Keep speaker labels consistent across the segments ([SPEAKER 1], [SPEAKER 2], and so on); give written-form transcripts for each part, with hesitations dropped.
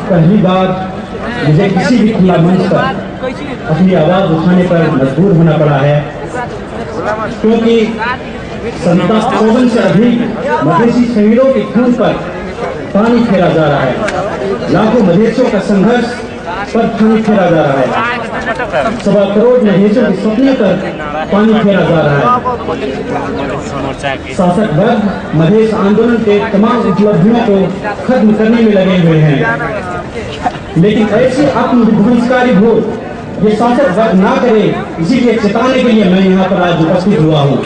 [SPEAKER 1] पहली बार मुझे किसी भी खुला मंच पर अपनी आवाज उठाने पर मजबूर होना पड़ा है, क्योंकि 57 से अधिक मधेसी शहीदों के खून पर पानी फेरा जा रहा है। लाखों मधेसियों का संघर्ष पर पानी फेरा जा रहा है। 1.25 करोड़ मधेसियों के सपने पर पानी फेरा जा रहा है। शासक वर्ग मधेश आंदोलन के तमाम उपलब्धियों को खत्म करने में लगे हुए हैं, लेकिन ऐसे आत्मविध्वंसकारी भोग ये शासक वर्ग ना करे, इसीलिए चेताने के लिए मैं यहाँ पर आज उपस्थित हुआ हूँ।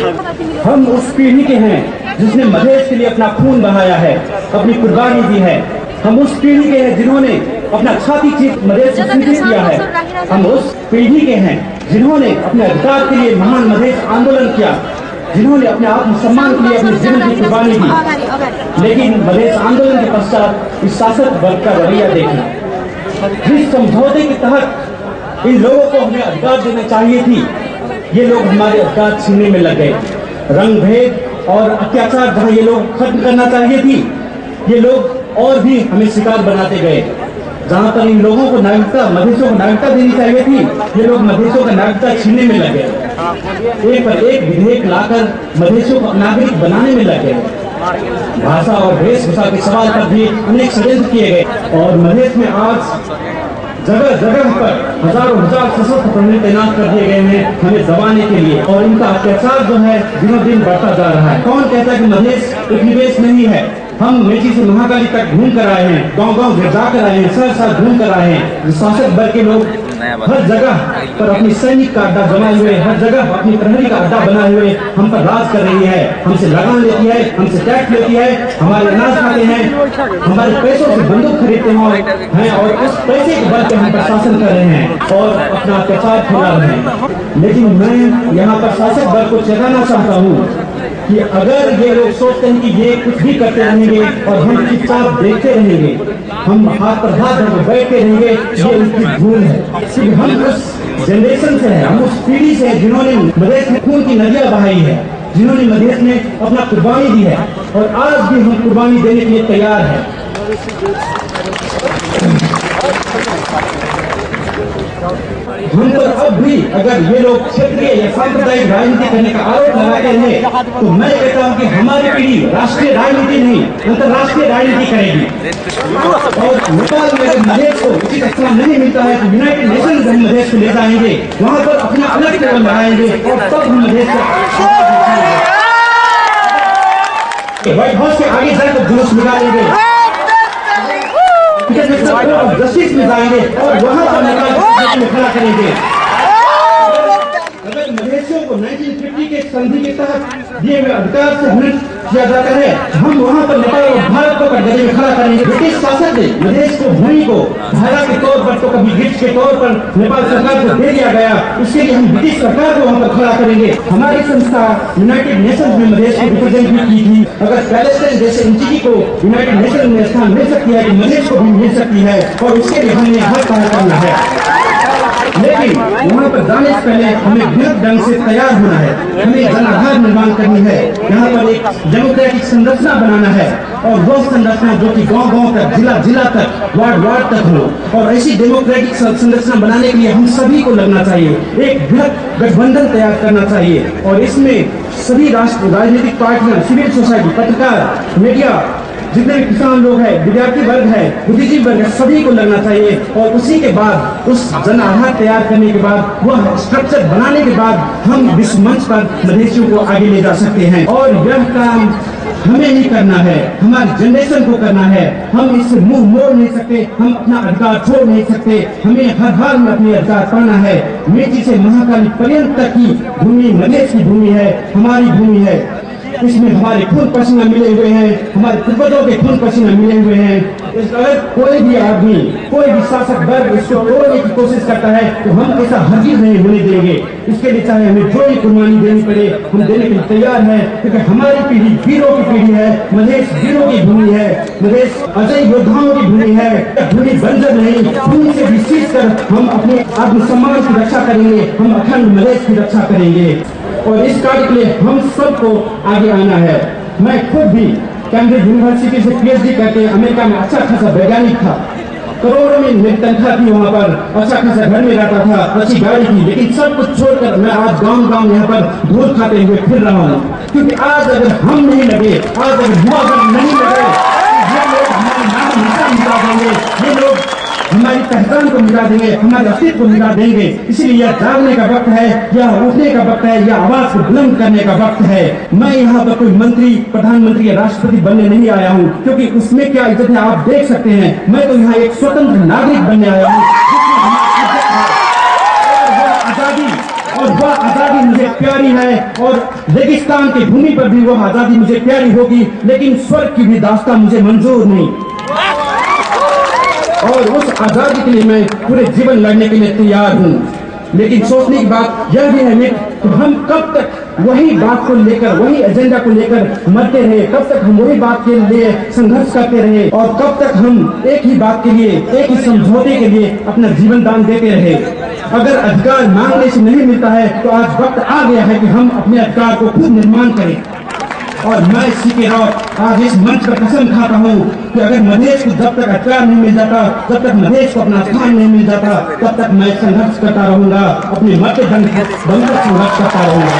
[SPEAKER 1] हम उस पीढ़ी के हैं जिसने मधेश के लिए अपना खून बहाया है, अपनी कुर्बानी दी है। हम उस पीढ़ी के हैं जिन्होंने अपना छाती चीर मधेश को चिन्हित किया है। हम उस पीढ़ी के हैं जिन्होंने अपने अधिकार के लिए महान मधेश आंदोलन किया, जिन्होंने अपने आत्मसम्मान के लिए अपने जीवन की कुर्बानी दी। लेकिन मधेश आंदोलन के पश्चात इस शासक वर्ग का रवैया देखें। जिस समझौते के तहत इन लोगों को हमें अधिकार देना चाहिए थी, ये लोग हमारे अधिकार छीनने में लग गए। रंग भेद और अत्याचार जहाँ ये लोग खत्म करना चाहिए थी, ये लोग और भी हमें शिकार बनाते गए। जहाँ पर इन लोगों को नागरिकता, मधेसियों को नागरिकता देनी चाहिए थी, ये लोग मधेसियों का नागरिकता छीनने में लग गए। एक पर एक विधेयक लाकर मधेसियों को नागरिक बनाने में लग गए। भाषा और वेशभूषा के सवाल पर भी अनेक षड्यंत्र किए गए और मधेश में आज जगह जगह पर हजारों हजार सशस्त्र प्रहरी तैनात कर दिए गए हैं हमें दबाने के लिए, और इनका अत्याचार जो है दिनों दिन बढ़ता जा रहा है। कौन कहता है कि मधेश उपनिवेश नहीं है? हम मेची से महाकाली तक घूम कर आए हैं, गांव गांव जा कर आए हैं, शहर शहर घूम कर आए हैं। शासक वर्ग के लोग हर जगह पर अपनी सैनिक का अड्डा जमाए हुए, हर जगह अपनी प्रहरी का अड्डा बनाए हुए हम पर राज कर रही है। हमसे लगान लेती है, हमसे टैक्स लेती है, हमारे अनाज खाते हैं, हमारे पैसों से बंदूक खरीदते हैं और उस पैसे के बल पे हम पर शासन कर रहे हैं और अपना अत्याचार फैला रहे हैं। लेकिन मैं यहाँ पर शासक वर्ग को चेताना चाहता हूँ कि अगर ये लोग सोचते हैं कि ये कुछ भी करते रहेंगे और हम चुपचाप देखते रहेंगे, हम हाथ पर हाथ धरकर बैठते रहेंगे, ये उनकी भूल है। क्योंकि हम उस जनरेशन से हैं, हम उस पीढ़ी से हैं जिन्होंने मधेश में खून की नदियां बहाई है, जिन्होंने मधेश में अपना कुर्बानी दी है और आज भी हम कुर्बानी देने के लिए तैयार हैं। हम पर अब भी अगर ये लोग क्षेत्रीय या सांप्रदायिक राजनीति करने का आरोप लगाते हैं, तो मैं कहता हूं कि हमारी पीढ़ी राष्ट्रीय राजनीति नहीं अंतर्राष्ट्रीय राजनीति करेगी। और नेपाल में अगर मधेश को उचित स्थान नहीं मिलता है तो यूनाइटेड नेशंस हम मधेश को ले जाएंगे, वहां पर अपना अलग टेबल लगाएंगे और तब हम मधेश व्हाइट हाउस के आगे जाकर जुलूस निकालेंगे, जस्टिस में जाएंगे और वहां पर खड़ा करेंगे। अगर मधेसियों को 1950 के संधि के तहत दिए हुए अधिकार से हनन किया जाता है, हम वहां पर नेपाल और भारत को कटघरे में खड़ा करेंगे। ब्रिटिश शासक ने मधेश को भूमि को धारा के तौर पर तो कभी गिफ्ट के तौर पर नेपाल सरकार को दे दिया गया, उसके लिए हम ब्रिटिश सरकार को वहां पर खड़ा करेंगे। हमारी संस्था यूनाइटेड नेशंस में मधेश को रिप्रेजेंट भी की थी। अगर पैलेस्टाइन जैसे एंटिटी को यूनाइटेड नेशन में स्थान मिल सकती है तो मधेश को भी मिल सकती है और उसके लिए हमें हर कार्य करना है। लेकिन वहाँ पर जाने से पहले हमें बृहद ढंग से तैयार होना है, हमें जनाधार निर्माण करनी है, यहाँ पर एक डेमोक्रेटिक संरचना बनाना है और वह संरचना जो कि गांव गांव तक, जिला जिला तक, वार्ड वार्ड तक हो। और ऐसी डेमोक्रेटिक संरचना बनाने के लिए हम सभी को लगना चाहिए, एक बृहद गठबंधन तैयार करना चाहिए और इसमें सभी राजनीतिक पार्टियां, सिविल सोसाइटी, पत्रकार, मीडिया, जितने भी किसान लोग हैं, विद्यार्थी वर्ग है, बुद्धिजीवी वर्ग है, सभी को लगना चाहिए। और उसी के बाद उस जन आधार तैयार करने के बाद, वह स्ट्रक्चर बनाने के बाद हम विश्व मंच पर मधेसियों को आगे ले जा सकते हैं। और यह काम हमें नहीं करना है, हमारी जनरेशन को करना है। हम इससे मुंह मोड़ नहीं सकते, हम अपना अधिकार छोड़ नहीं सकते, हमें हर हाल में अपने अधिकार पाना है। मेची से महाकाली पर्यंत तक की भूमि मधेश की भूमि है, हमारी भूमि है। इसमें हमारे खून पसीना मिले हुए हैं, हमारे पूर्वजों के खून पसीना मिले हुए हैं। अगर कोई भी आदमी, कोई भी शासक वर्ग इसको तोड़ने की कोशिश करता है तो हम ऐसा हरगिज नहीं होने देंगे। इसके लिए चाहे हमें जो भी कुर्बानी देनी पड़े, हम देने के लिए तैयार हैं, क्योंकि हमारी पीढ़ी वीरों की पीढ़ी है, मधेश वीरों की भूमि है, मधेश अजय योद्धाओं की भूमि है। भूमि बंजर नहीं, भूमि से विशेष कर हम अपने आत्मसम्मान की रक्षा करेंगे, हम अखंड मधेश की रक्षा करेंगे। और इस कार्य के लिए हम सबको आगे आना है। मैं खुद भी कैम्ब्रिज यूनिवर्सिटी से PhD करके अमेरिका में अच्छा खासा वैज्ञानिक था। करोड़ों में मेरी तनख्वाह थी वहाँ पर, अच्छा खासा घर में रहता था, अच्छी गाड़ी थी, लेकिन सब कुछ छोड़कर मैं आज गांव यहाँ पर धूल खाते हुए फिर रहा हूँ। क्योंकि आज अगर हम नहीं लगे, आज अगर युवा वर्ग नहीं लगे, ये लोग हमारे नाम मिटा देंगे, ये लोग हमारी पहचान को मिटा देंगे, हमारे अस्तित्व को मिटा देंगे। इसलिए यह जागने का वक्त है, यह उठने का वक्त है, यह आवाज को बुलंद करने का वक्त है। मैं यहाँ पर कोई मंत्री, प्रधानमंत्री या राष्ट्रपति बनने नहीं आया हूँ, क्योंकि उसमें क्या इज्जत है आप देख सकते हैं। मैं तो यहाँ एक स्वतंत्र नागरिक बनने आया हूँ, और वह आजादी मुझे प्यारी है, और रेगिस्तान की भूमि पर भी वह आजादी मुझे प्यारी होगी, लेकिन स्वर्ग की भी दास्तां मुझे मंजूर नहीं। और उस आजादी के लिए मैं पूरे जीवन लड़ने के लिए तैयार हूँ। लेकिन सोचने की बात यह भी है कि हम कब तक वही बात को लेकर, वही एजेंडा को लेकर मरते रहे, कब तक हम वही बात के लिए संघर्ष करते रहे, और कब तक हम एक ही बात के लिए, एक ही समझौते के लिए अपना जीवन दान देते रहे। अगर अधिकार मांगने से नहीं मिलता है तो आज वक्त आ गया है कि हम अपने अधिकार को खुद निर्माण करें। और मैं इसी के राव आज इस मंच पर कसम खाता हूँ कि अगर मधेश को जब तक अधिकार नहीं मिल जाता, जब तक मधेश को अपना स्थान नहीं मिल जाता, तब तक मैं संघर्ष करता रहूंगा, अपने मत बनकर संघर्ष करता रहूंगा।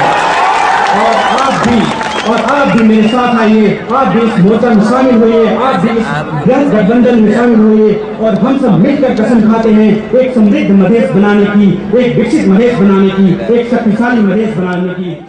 [SPEAKER 1] और आप भी मेरे साथ आइए, आप भी इस मोर्चा में शामिल होइए, आप भी इस गठबंधन में शामिल होइए, और हम सब मिलकर कसम खाते हैं एक समृद्ध मधेश बनाने की, एक विकसित मधेश बनाने की, एक शक्तिशाली मधेश बनाने की।